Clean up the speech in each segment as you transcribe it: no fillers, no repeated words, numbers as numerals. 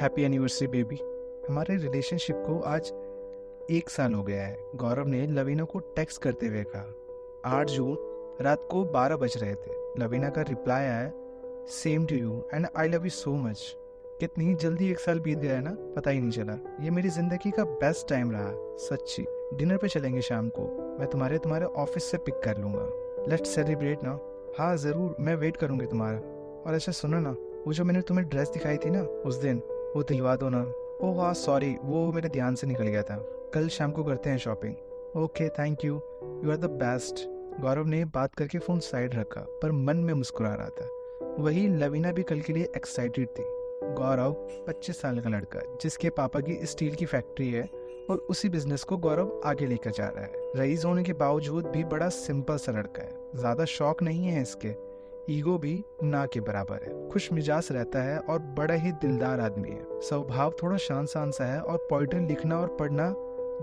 Happy anniversary baby. हमारे relationship को आज 1 साल हो गया है। गौरव ने लवीना को टेक्स्ट करते हुए कहा। 8 जून रात को 12 बज रहे थे। लवीना का रिप्लाई आया, same to you and I love you so much. कितनी जल्दी 1 साल बीत गया है ना, पता ही नहीं चला। ये मेरी जिंदगी का बेस्ट टाइम रहा, सच्ची। डिनर पे चलेंगे शाम को, मैं तुम्हारे ऑफिस से पिक कर लूंगा। लेट्स सेलिब्रेट ना। हाँ जरूर, मैं वेट करूंगी तुम्हारा। और अच्छा सुनो ना, वो जो मैंने तुम्हें ड्रेस दिखाई थी ना उस दिन, वो दिलवा दो ना। ओह हाँ सॉरी, वो मेरे ध्यान से निकल गया था। कल शाम को करते हैं shopping. Okay thank you, you are the best. Gaurav ने बात करके फोन साइड रखा पर मन में मुस्कुरा रहा था। वही लवीना भी कल के लिए एक्साइटेड थी। गौरव 25 साल का लड़का जिसके पापा की स्टील की फैक्ट्री है और उसी बिजनेस को गौरव आगे लेकर जा रहा है। रईस होने के बावजूद भी बड़ा सिंपल सा लड़का है, ज्यादा शौक नहीं है इसके, ईगो भी ना के बराबर है। खुश मिजाज रहता है और बड़ा ही दिलदार आदमी है। स्वभाव थोड़ा शांत सा है और पोइट्री लिखना और पढ़ना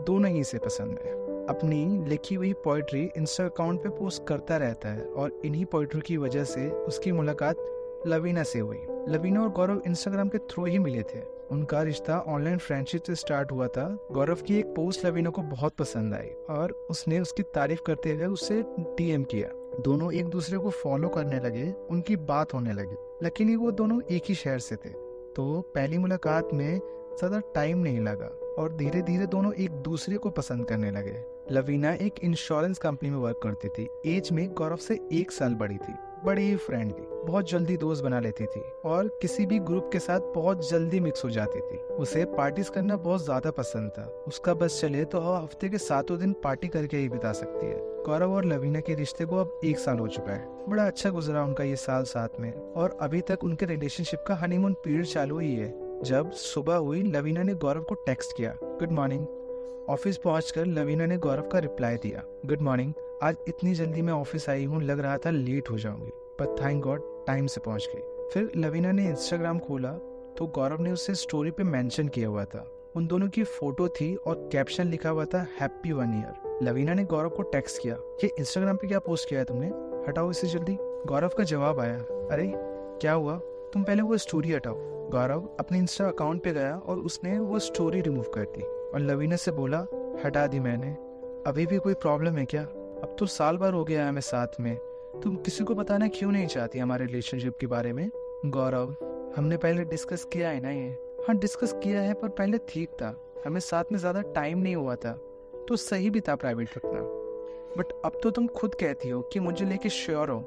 दोनों ही इसे पसंद है। अपनी लिखी हुई पोइट्री इंस्टा अकाउंट पे पोस्ट करता रहता है और इन्हीं पोइट्री की वजह से उसकी मुलाकात लवीना से हुई। लवीना और गौरव इंस्टाग्राम के थ्रू ही मिले थे। उनका रिश्ता ऑनलाइन फ्रेंडशिप से स्टार्ट हुआ था। गौरव की एक पोस्ट लवीना को बहुत पसंद आई और उसने उसकी तारीफ करते हुए उससे डीएम किया। दोनों एक दूसरे को फॉलो करने लगे, उनकी बात होने लगी। लेकिन वो दोनों एक ही शहर से थे, तो पहली मुलाकात में ज्यादा टाइम नहीं लगा और धीरे धीरे दोनों एक दूसरे को पसंद करने लगे। लवीना एक इंश्योरेंस कंपनी में वर्क करती थी। एज में गौरव से 1 साल बड़ी थी। बड़ी ही फ्रेंडली, बहुत जल्दी दोस्त बना लेती थी और किसी भी ग्रुप के साथ बहुत जल्दी मिक्स हो जाती थी। उसे पार्टीज करना बहुत ज्यादा पसंद था। उसका बस चले तो हफ्ते के 7 दिन पार्टी करके ही बिता सकती है। गौरव और लवीना के रिश्ते को अब 1 साल हो चुका है। बड़ा अच्छा गुजरा उनका ये साल साथ में और अभी तक उनके रिलेशनशिप का हनीमून पीरियड चालू ही है। जब सुबह हुई, लवीना ने गौरव को टेक्स्ट किया, गुड मॉर्निंग। ऑफिस पहुंचकर लवीना ने गौरव का रिप्लाई दिया, गुड मॉर्निंग। आज इतनी जल्दी मैं ऑफिस आई हूँ, लग रहा था लेट हो जाऊंगी, पर थैंक गॉड टाइम से पहुंच गई। फिर लवीना ने इंस्टाग्राम खोला तो गौरव ने उसे स्टोरी पे मेंशन किया हुआ था। उन दोनों की फोटो थी और कैप्शन लिखा हुआ था हैप्पी 1 ईयर। लवीना ने गौरव को टेक्स्ट किया, ये इंस्टाग्राम पे क्या पोस्ट किया है तुमने, हटाओ इसे जल्दी। गौरव का जवाब आया, अरे क्या हुआ, तुम पहले वो स्टोरी हटाओ। गौरव अपने इंस्टा अकाउंट पे गया और उसने वो स्टोरी रिमूव कर दी और लवीना से बोला, हटा दी मैंने, अभी भी कोई प्रॉब्लम है क्या? अब तो साल भर हो गया है हमें साथ में, तुम किसी को बताना क्यों नहीं चाहती हमारे रिलेशनशिप के बारे में? गौरव, हमने पहले डिस्कस किया है ना ये। हाँ डिस्कस किया है, पर पहले ठीक था, हमें साथ में ज्यादा टाइम नहीं हुआ था, तो सही भी था प्राइवेट रखना। बट अब तो तुम खुद कहती हो कि मुझे लेके श्योर हो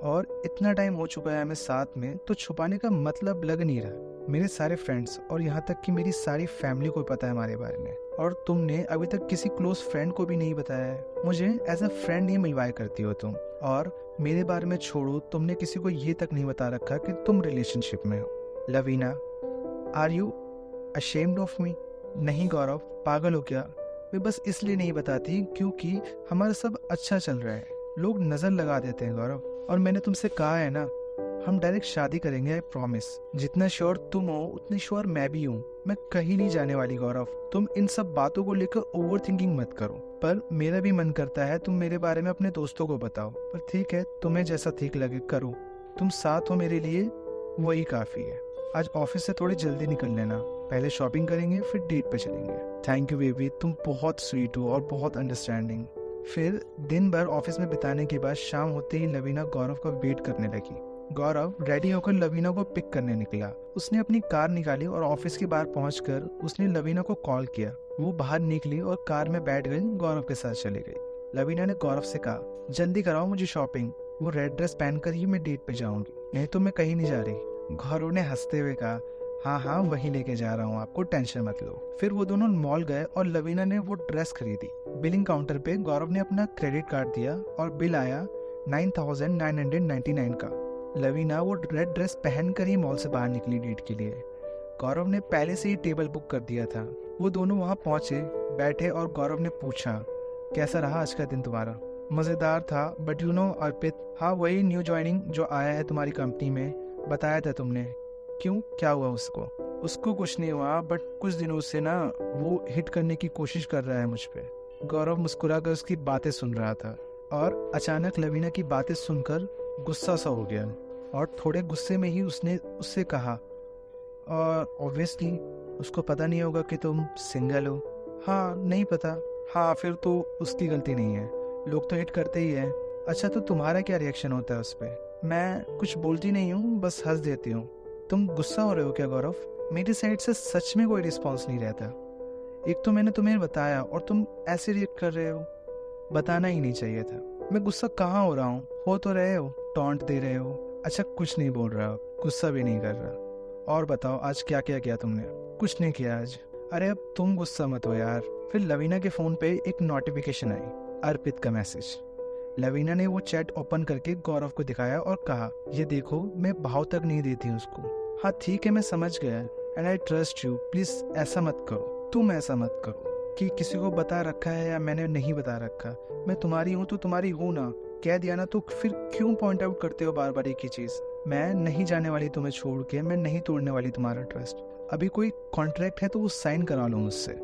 और इतना टाइम हो चुका है हमें साथ में, तो छुपाने का मतलब लग नहीं रहा। मेरे सारे फ्रेंड्स और यहाँ तक कि मेरी सारी फैमिली को पता है हमारे बारे में, और तुमने अभी तक किसी क्लोज फ्रेंड को भी नहीं बताया है। मुझे एज अ फ्रेंड ही मिलवाया करती हो तुम, और मेरे बारे में छोड़ो, तुमने किसी को ये तक नहीं बता रखा कि तुम रिलेशनशिप में हो। Lavina, are you ashamed of me? नहीं गौरव, पागल हो क्या? मैं बस इसलिए नहीं बताती क्योंकि हमारा सब अच्छा चल रहा है, लोग नजर लगा देते हैं गौरव। और मैंने तुमसे कहा है ना, हम डायरेक्ट शादी करेंगे, आई प्रॉमिस। जितना श्योर तुम हो उतनी श्योर मैं भी हूँ। मैं कहीं नहीं जाने वाली गौरव, तुम इन सब बातों को लेकर ओवर थिंकिंग मत करो। पर मेरा भी मन करता है तुम मेरे बारे में अपने दोस्तों को बताओ, पर ठीक है, तुम्हें जैसा ठीक लगे करो। तुम साथ हो मेरे लिए, वही काफी है। आज ऑफिस से थोड़ी जल्दी निकल लेना, पहले शॉपिंग करेंगे फिर डेट पे चलेंगे। थैंक यू बेबी, तुम बहुत स्वीट हो और बहुत अंडरस्टैंडिंग। फिर दिन भर ऑफिस में बिताने के बाद शाम होते ही लवीना गौरव का वेट करने लगी। गौरव रेडी होकर लवीना को पिक करने निकला। उसने अपनी कार निकाली और ऑफिस के बाहर पहुंचकर उसने लवीना को कॉल किया। वो बाहर निकली और कार में बैठ गई, गौरव के साथ चली गई। लवीना ने गौरव से कहा, जल्दी कराओ मुझे शॉपिंग, वो रेड ड्रेस पहनकर ही मैं डेट पे जाऊंगी, नहीं तो मैं कहीं नहीं जा रही। गौरव ने हंसते हुए कहा, हाँ हाँ वहीं लेके जा रहा हूँ आपको, टेंशन मत लो। फिर वो दोनों मॉल गए और लवीना ने वो ड्रेस खरीदी। बिलिंग काउंटर पे गौरव ने अपना क्रेडिट कार्ड दिया और बिल आया 9,999 का। लवीना वो रेड ड्रेस पहनकर ही मॉल से बाहर निकली डेट के लिए। गौरव ने पहले से ही टेबल बुक कर दिया था। वो दोनों वहाँ पहुंचे, बैठे और गौरव ने पूछा, कैसा रहा आज का दिन तुम्हारा? मजेदार था, बट यू नो अर्पित, हाँ वही न्यू ज्वाइनिंग जो आया है तुम्हारी कंपनी में, बताया था तुमने। क्यों, क्या हुआ उसको? उसको कुछ नहीं हुआ, बट कुछ दिनों से ना वो हिट करने की कोशिश कर रहा है मुझ पे। गौरव मुस्कुराकर उसकी बातें सुन रहा था और अचानक लवीना की बातें सुनकर गुस्सा सा हो गया और थोड़े गुस्से में ही उसने उससे कहा, और ऑब्वियसली उसको पता नहीं होगा कि तुम सिंगल हो। हाँ, नहीं पता। हाँ, फिर तो उसकी गलती नहीं है, लोग तो हिट करते ही हैं। अच्छा, तो तुम्हारा क्या रिएक्शन होता है उस पर? मैं कुछ बोलती नहीं हूँ, बस हंस देती हूँ। तुम गुस्सा हो रहे हो क्या गौरव? मेरी साइड से सच में कोई रिस्पॉन्स नहीं रहता। एक तो मैंने तुम्हें बताया और तुम ऐसे रिएक्ट कर रहे हो। बताना ही नहीं चाहिए था। मैं गुस्सा कहाँ हो रहा हूँ? हो तो रहे हो, टॉन्ट दे रहे हो। अच्छा, कुछ नहीं बोल रहा, गुस्सा भी नहीं कर रहा। और बताओ, आज क्या क्या किया तुमने? कुछ नहीं किया आज। अरे अब तुम गुस्सा मत हो यार। फिर लवीना के फ़ोन पे एक नोटिफिकेशन आई, अर्पित का मैसेज। लवीना ने वो चैट ओपन करके गौरव को दिखाया और कहा, ये देखो, मैं भाव तक नहीं देती हूँ उसको। हाँ ठीक है, मैं समझ गया, and I trust you, please ऐसा मत करो, तुम ऐसा मत करो कि किसी को बता रखा है या मैंने नहीं बता रखा। मैं तुम्हारी हूँ तो तुम्हारी हूँ ना, कह दिया ना, तो फिर क्यों पॉइंट आउट करते हो बार बार एक ही चीज़? मैं नहीं जाने वाली तुम्हें छोड़ के, मैं नहीं तोड़ने वाली तुम्हारा ट्रस्ट। अभी कोई कॉन्ट्रैक्ट है तो वो साइन करा लो मुझसे।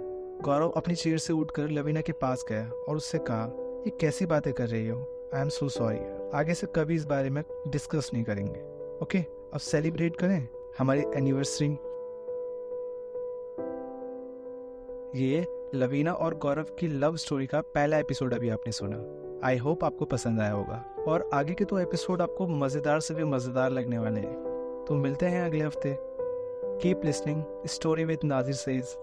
गौरव अपनी चेयर से उठकर लवीना के पास गया और उससे कहा, ये कैसी बातें कर रही हो? आई एम सो सॉरी, आगे से कभी इस बारे में डिस्कस नहीं करेंगे, ओके? अब सेलिब्रेट करें हमारी एनिवर्सरी। ये लवीना और गौरव की लव स्टोरी का पहला एपिसोड अभी आपने सुना। आई होप आपको पसंद आया होगा और आगे के तो एपिसोड आपको मज़ेदार से भी मज़ेदार लगने वाले हैं। तो मिलते हैं अगले हफ्ते। Keep listening story with Nazir says.